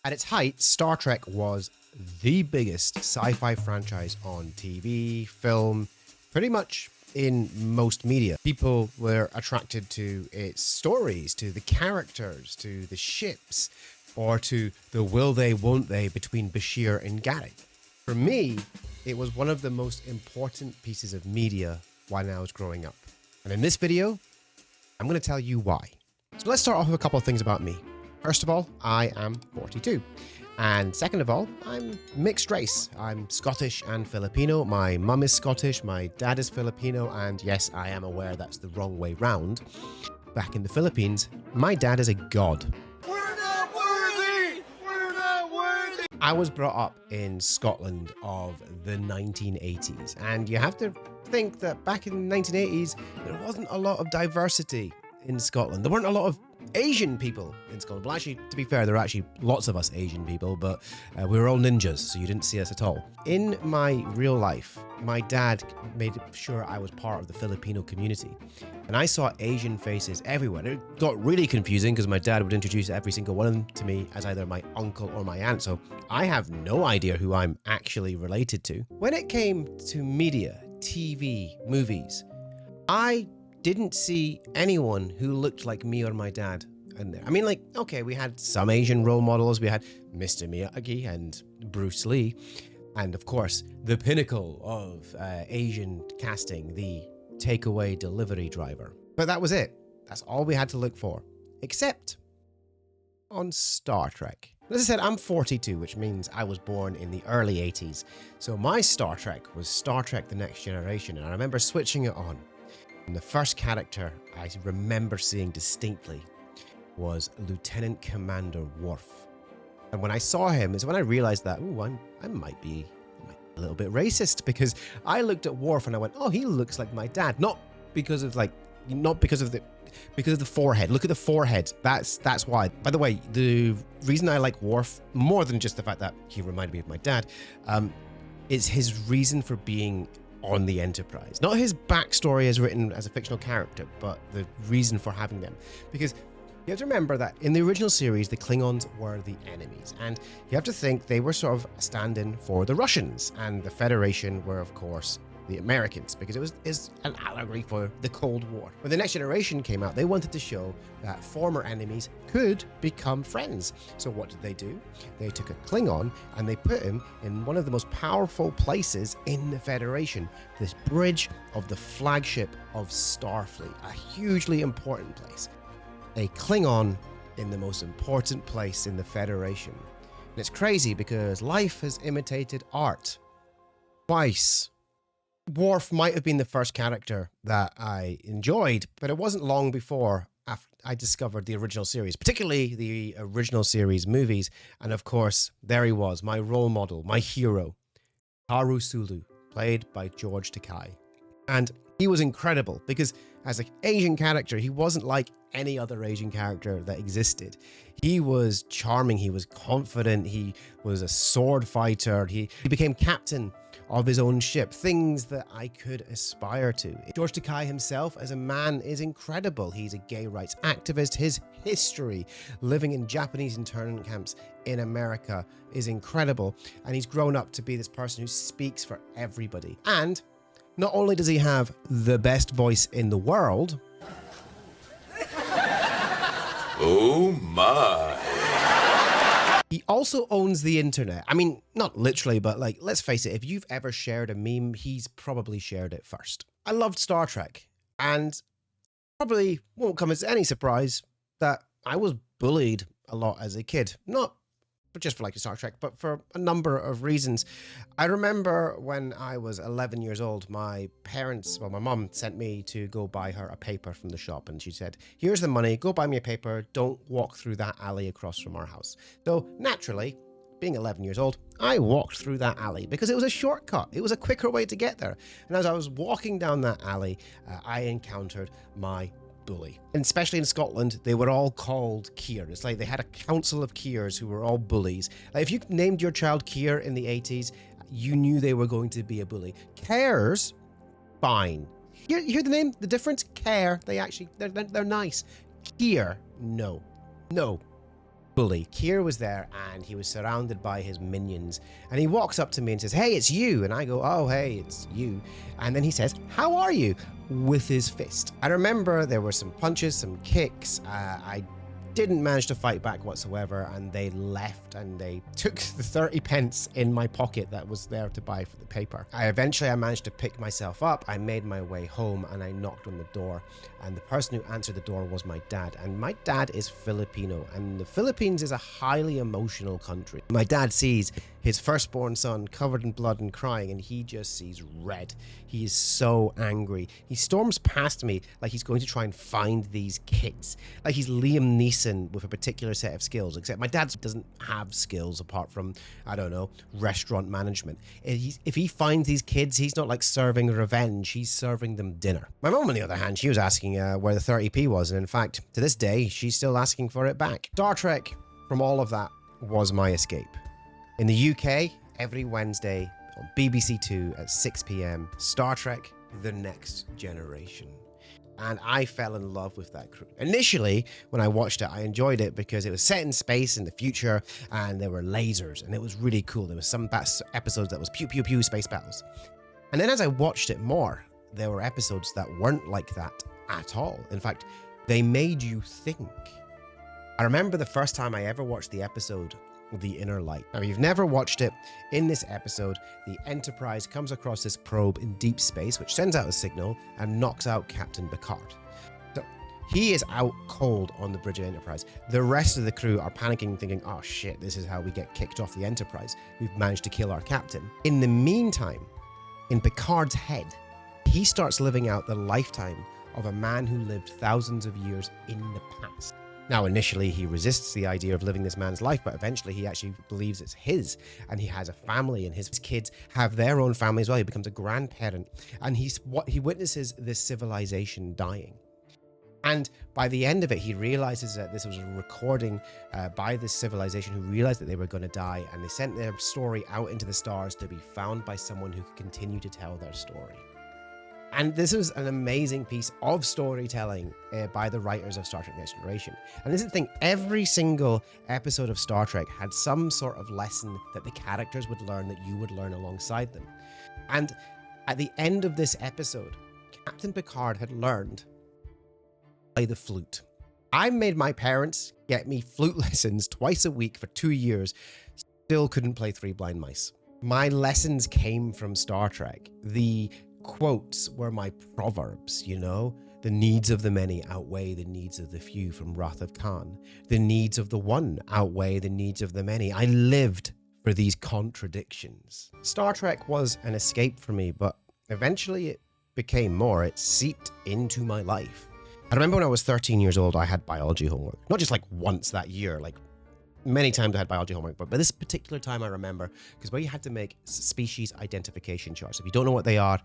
At its height, Star Trek was the biggest sci-fi franchise on TV, film, pretty much in most media. People were attracted to its stories, to the characters, to the ships, or to the will they, won't they between Bashir and Gary. For me, it was one of the most important pieces of media while I was growing up. And in this video, I'm going to tell you why. So let's start off with a couple of things about me. First of all, I am 42. And second of all, I'm mixed race. I'm Scottish and Filipino. My mum is Scottish, my dad is Filipino, and yes, I am aware that's the wrong way round. Back in the Philippines, my dad is a god. We're not worthy! We're not worthy! I was brought up in Scotland of the 1980s, and you have to think that back in the 1980s, there wasn't a lot of diversity in Scotland. There weren't a lot of Asian people in Scotland. Well, actually, to be fair, there are actually lots of us Asian people, but we were all ninjas, so you didn't see us at all. In my real life, my dad made sure I was part of the Filipino community, and I saw Asian faces everywhere. It got really confusing because my dad would introduce every single one of them to me as either my uncle or my aunt, so I have no idea who I'm actually related to. When it came to media, TV, movies, I didn't see anyone who looked like me or my dad in there. I mean, like, okay, we had some Asian role models. We had Mr. Miyagi and Bruce Lee. And of course, the pinnacle of Asian casting, the takeaway delivery driver. But that was it. That's all we had to look for. Except on Star Trek. As I said, I'm 42, which means I was born in the early 80s. So my Star Trek was Star Trek The Next Generation. And I remember switching it on. And the first character I remember seeing distinctly was Lieutenant Commander Worf. And when I saw him, is when I realized that, I might be a little bit racist, because I looked at Worf and I went, oh, he looks like my dad. Not because of the forehead. Look at the forehead. That's why. By the way, the reason I like Worf more than just the fact that he reminded me of my dad, is his reason for being on the Enterprise. Not his backstory as written as a fictional character, but the reason for having them. Because you have to remember that in the original series, the Klingons were the enemies. And you have to think they were sort of a stand-in for the Russians. And the Federation were, of course, the Americans, because it is an allegory for the Cold War. When The Next Generation came out, they wanted to show that former enemies could become friends. So what did they do? They took a Klingon and they put him in one of the most powerful places in the Federation, this bridge of the flagship of Starfleet, a hugely important place. A Klingon in the most important place in the Federation. And it's crazy because life has imitated art twice. Worf might have been the first character that I enjoyed, but it wasn't long before I discovered the original series, particularly the original series movies. And of course, there he was, my role model, my hero, Sulu, played by George Takei. And he was incredible because as an Asian character, he wasn't like any other Asian character that existed. He was charming, he was confident, he was a sword fighter, he became captain of his own ship, things that I could aspire to. George Takei himself as a man is incredible. He's a gay rights activist. His history living in Japanese internment camps in America is incredible. And he's grown up to be this person who speaks for everybody. And not only does he have the best voice in the world, Oh my. he also owns the internet. I mean, not literally, but like, let's face it, if you've ever shared a meme, he's probably shared it first. I loved Star Trek, and probably won't come as any surprise that I was bullied a lot as a kid. Not just for liking Star Trek, but for a number of reasons. I remember when I was 11 years old, my mum sent me to go buy her a paper from the shop, and she said, here's the money, go buy me a paper, don't walk through that alley across from our house. So naturally, being 11 years old, I walked through that alley because it was a shortcut. It was a quicker way to get there. And as I was walking down that alley, I encountered my bully. And especially in Scotland, they were all called Keir. It's like they had a council of Keirs who were all bullies. Like if you named your child Keir in the 80s, you knew they were going to be a bully. Cares, fine. You hear the name, the difference? Care, they're nice. Keir, no. bully. Kier was there and he was surrounded by his minions, and he walks up to me and says, "Hey, it's you." And I go, "Oh, hey, it's you." And then he says, "How are you?" with his fist. I remember there were some punches, some kicks. I didn't manage to fight back whatsoever, and they left and they took the 30 pence in my pocket that was there to buy for the paper. I managed to pick myself up. I made my way home and I knocked on the door, and the person who answered the door was my dad. And my dad is Filipino, and the Philippines is a highly emotional country. My dad sees his firstborn son covered in blood and crying, and he just sees red. He is so angry. He storms past me like he's going to try and find these kids, like he's Liam Neeson with a particular set of skills, except my dad doesn't have skills apart from, I don't know, restaurant management. If he finds these kids, he's not like serving revenge, he's serving them dinner. My mom, on the other hand, she was asking where the 30p was, and in fact, to this day, she's still asking for it back. Star Trek, from all of that, was my escape. In the UK, every Wednesday on BBC Two at 6 p.m, Star Trek: The Next Generation. And I fell in love with that crew. Initially, when I watched it, I enjoyed it because it was set in space in the future and there were lasers and it was really cool. There was some episodes that was pew pew pew space battles. And then as I watched it more, there were episodes that weren't like that at all. In fact, they made you think. I remember the first time I ever watched the episode The Inner Light. Now, if you've never watched it, in this episode, the Enterprise comes across this probe in deep space, which sends out a signal and knocks out Captain Picard. So he is out cold on the bridge of Enterprise. The rest of the crew are panicking, thinking, "Oh shit, this is how we get kicked off the Enterprise. We've managed to kill our captain." In the meantime, in Picard's head, he starts living out the lifetime of a man who lived thousands of years in the past. Now, initially, he resists the idea of living this man's life, but eventually he actually believes it's his, and he has a family, and his kids have their own family as well. He becomes a grandparent, and he witnesses this civilization dying. And by the end of it, he realizes that this was a recording by this civilization who realized that they were going to die, and they sent their story out into the stars to be found by someone who could continue to tell their story. And this was an amazing piece of storytelling by the writers of Star Trek Next Generation. And this is the thing, every single episode of Star Trek had some sort of lesson that the characters would learn that you would learn alongside them. And at the end of this episode, Captain Picard had learned to play the flute. I made my parents get me flute lessons twice a week for 2 years, still couldn't play Three Blind Mice. My lessons came from Star Trek. The quotes were my proverbs, you know? The needs of the many outweigh the needs of the few from Wrath of Khan. The needs of the one outweigh the needs of the many. I lived for these contradictions. Star Trek was an escape for me, but eventually it became more. It seeped into my life. I remember when I was 13 years old, I had biology homework. Not just like once that year, like many times I had biology homework, but this particular time I remember because where you had to make species identification charts. If you don't know what they are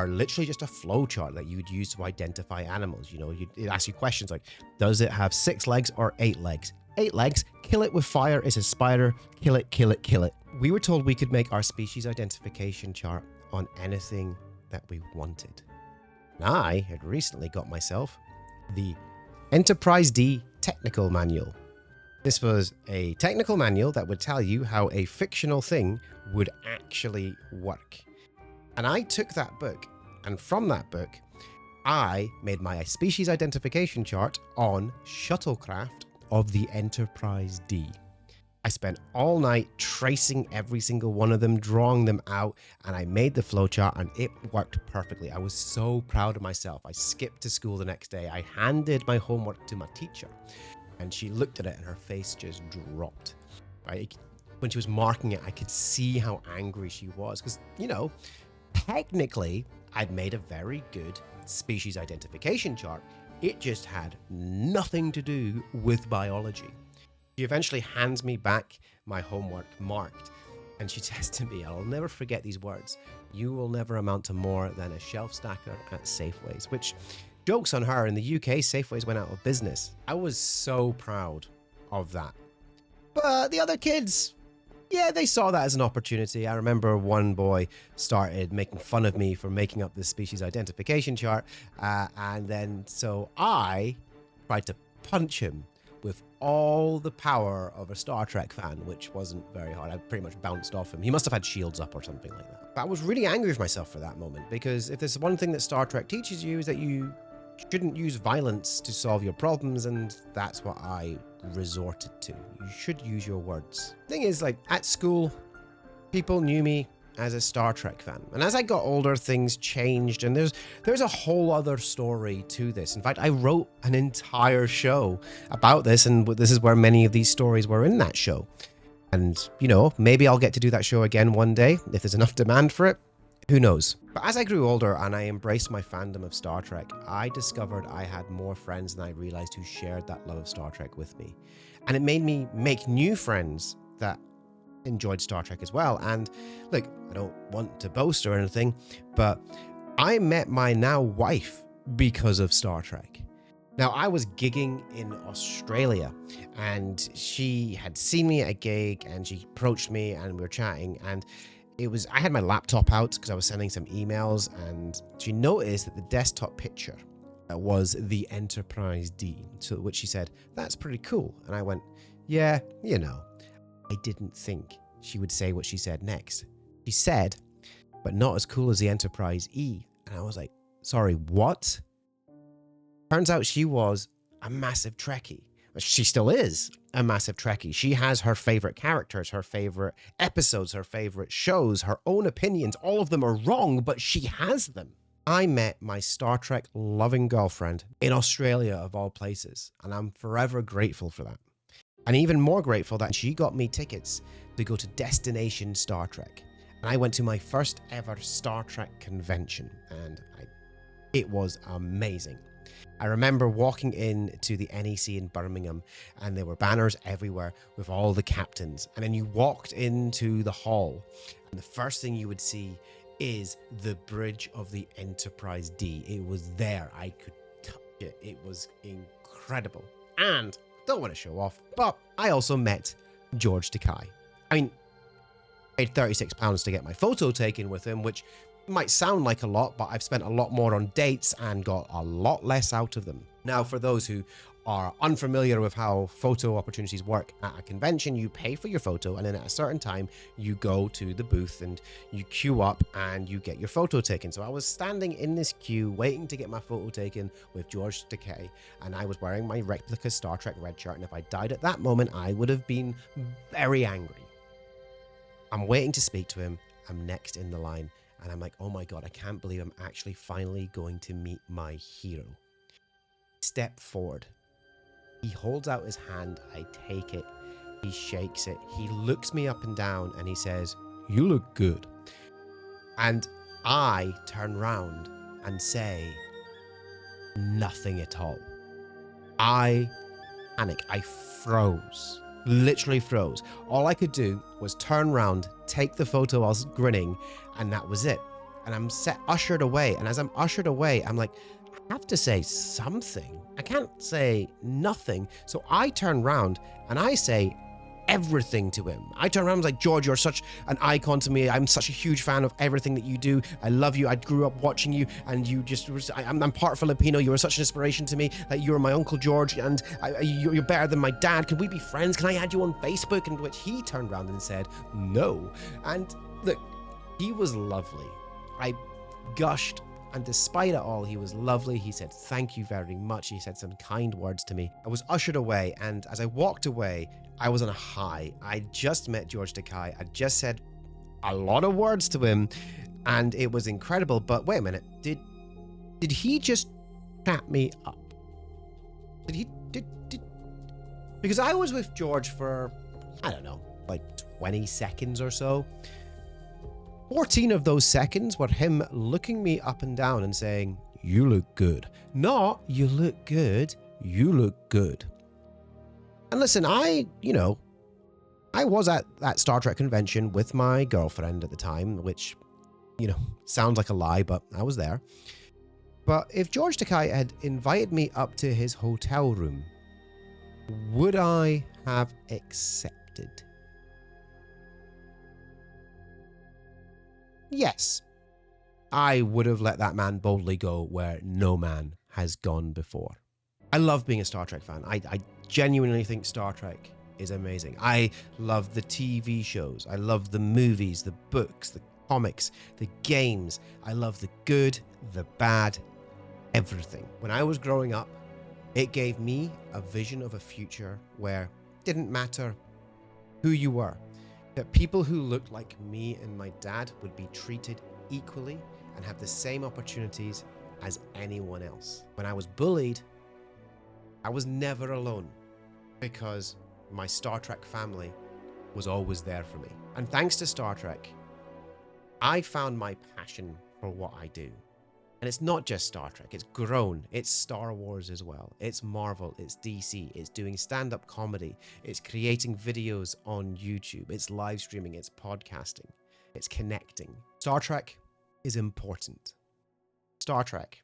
literally just a flow chart that you would use to identify animals. You know, it asks you questions like, does it have 6 legs or 8 legs? 8 legs, kill it with fire, it's a spider, kill it, kill it, kill it. We were told we could make our species identification chart on anything that we wanted. And I had recently got myself the Enterprise D Technical Manual. This was a technical manual that would tell you how a fictional thing would actually work. And I took that book, and from that book, I made my species identification chart on shuttlecraft of the Enterprise D. I spent all night tracing every single one of them, drawing them out, and I made the flowchart, and it worked perfectly. I was so proud of myself. I skipped to school the next day. I handed my homework to my teacher, and she looked at it and her face just dropped. Right? When she was marking it, I could see how angry she was because, you know, technically I'd made a very good species identification chart. It just had nothing to do with biology. She eventually hands me back my homework marked, and she says to me, I'll never forget these words, "You will never amount to more than a shelf stacker at Safeways," which, jokes on her, in the UK, Safeways went out of business. I was so proud of that. But the other kids, yeah, they saw that as an opportunity. I remember one boy started making fun of me for making up this species identification chart. And then so I tried to punch him with all the power of a Star Trek fan, which wasn't very hard. I pretty much bounced off him. He must have had shields up or something like that. But I was really angry with myself for that moment, because if there's one thing that Star Trek teaches you is that you shouldn't use violence to solve your problems, and that's what I resorted to. You should use your words. Thing is, like, at school, people knew me as a Star Trek fan. And as I got older, things changed, and there's a whole other story to this. In fact, I wrote an entire show about this, and this is where many of these stories were in that show. And, you know, maybe I'll get to do that show again one day, if there's enough demand for it. Who knows? But as I grew older and I embraced my fandom of Star Trek, I discovered I had more friends than I realized who shared that love of Star Trek with me. And it made me make new friends that enjoyed Star Trek as well. And look, I don't want to boast or anything, but I met my now wife because of Star Trek. Now, I was gigging in Australia, and she had seen me at a gig, and she approached me, and we were chatting, and I had my laptop out because I was sending some emails, and she noticed that the desktop picture was the Enterprise D, to which she said, "That's pretty cool." And I went, "Yeah, you know." I didn't think she would say what she said next. She said, "But not as cool as the Enterprise E." And I was like, "Sorry, what?" Turns out she was a massive Trekkie. She still is a massive Trekkie. She has her favorite characters, her favorite episodes, her favorite shows, her own opinions. All of them are wrong, but she has them. I met my Star Trek loving girlfriend in Australia, of all places, and I'm forever grateful for that. And even more grateful that she got me tickets to go to Destination Star Trek. And I went to my first ever Star Trek convention, and it was amazing. I remember walking in to the NEC in Birmingham, and there were banners everywhere with all the captains. And then you walked into the hall, and the first thing you would see is the bridge of the Enterprise D. It was there. I could touch it. It was incredible. And don't want to show off, but I also met George Takei. I mean, I paid £36 to get my photo taken with him, which might sound like a lot, but I've spent a lot more on dates and got a lot less out of them. Now, for those who are unfamiliar with how photo opportunities work at a convention, you pay for your photo, and then at a certain time you go to the booth and you queue up and you get your photo taken. So I was standing in this queue waiting to get my photo taken with George Takei, and I was wearing my replica Star Trek red shirt, and if I died at that moment I would have been very angry. I'm waiting to speak to him. I'm next in the line, and I'm like, oh my god, I can't believe I'm actually finally going to meet my hero. Step forward. He holds out his hand, I take it, he shakes it, he looks me up and down, and he says, "You look good." And I turn round and say nothing at all. I panic, I froze, literally froze. All I could do was turn round, take the photo whilst grinning, and that was it. And I'm ushered away, and as I'm ushered away, I'm like, I have to say something. I can't say nothing. So I turn round and I say everything to him. I turn around and was like, "George, you're such an icon to me. I'm such a huge fan of everything that you do. I love you. I grew up watching you, and you just, I'm part Filipino. You were such an inspiration to me. Like, you're my Uncle George, and you're better than my dad. Can we be friends? Can I add you on Facebook?" And which he turned around and said, "No." And look, he was lovely. I gushed. And despite it all, he was lovely. He said, "Thank you very much." He said some kind words to me. I was ushered away, and as I walked away, I was on a high. I just met George Takei. I just said a lot of words to him, and it was incredible. But wait a minute, did he just chat me up? Did because I was with George for, I don't know, like 20 seconds or so. 14 of those seconds were him looking me up and down and saying, "You look good." Not, "You look good," "You look good." And listen, I was at that Star Trek convention with my girlfriend at the time, which, sounds like a lie, but I was there. But if George Takei had invited me up to his hotel room, would I have accepted? Yes, I would have let that man boldly go where no man has gone before. I love being a Star Trek fan. I genuinely think Star Trek is amazing. I love the TV shows. I love the movies, the books, the comics, the games. I love the good, the bad, everything. When I was growing up, it gave me a vision of a future where it didn't matter who you were, that people who looked like me and my dad would be treated equally and have the same opportunities as anyone else. When I was bullied, I was never alone because my Star Trek family was always there for me. And thanks to Star Trek, I found my passion for what I do. And it's not just Star Trek, it's grown. It's Star Wars as well. It's Marvel, it's DC, it's doing stand-up comedy, it's creating videos on YouTube, it's live streaming, it's podcasting, it's connecting. Star Trek is important. Star Trek,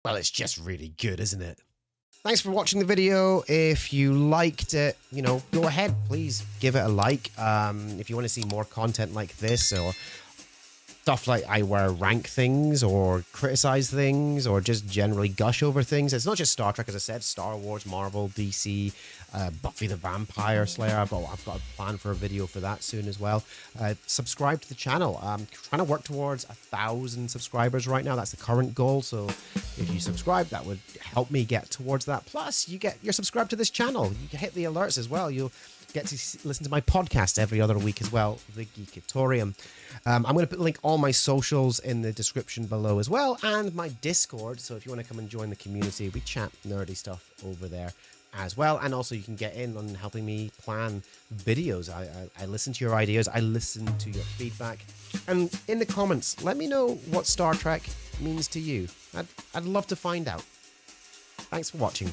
well, it's just really good, isn't it? Thanks for watching the video. If you liked it, go ahead, please give it a like. If you want to see more content like this, or stuff like I rank things or criticize things or just generally gush over things. It's not just Star Trek, as I said, Star Wars, Marvel, DC, Buffy the Vampire Slayer. I've got a plan for a video for that soon as well. Subscribe to the channel. I'm trying to work towards 1,000 subscribers right now. That's the current goal. So if you subscribe, that would help me get towards that. Plus, you're subscribed to this channel. You can hit the alerts as well. You'll get to listen to my podcast every other week as well, The Geekatorium. I'm going to put link all my socials in the description below as well, and my Discord. So if you want to come and join the community, we chat nerdy stuff over there as well. And also you can get in on helping me plan videos. I listen to your ideas. I listen to your feedback. And in the comments, let me know what Star Trek means to you. I'd love to find out. Thanks for watching.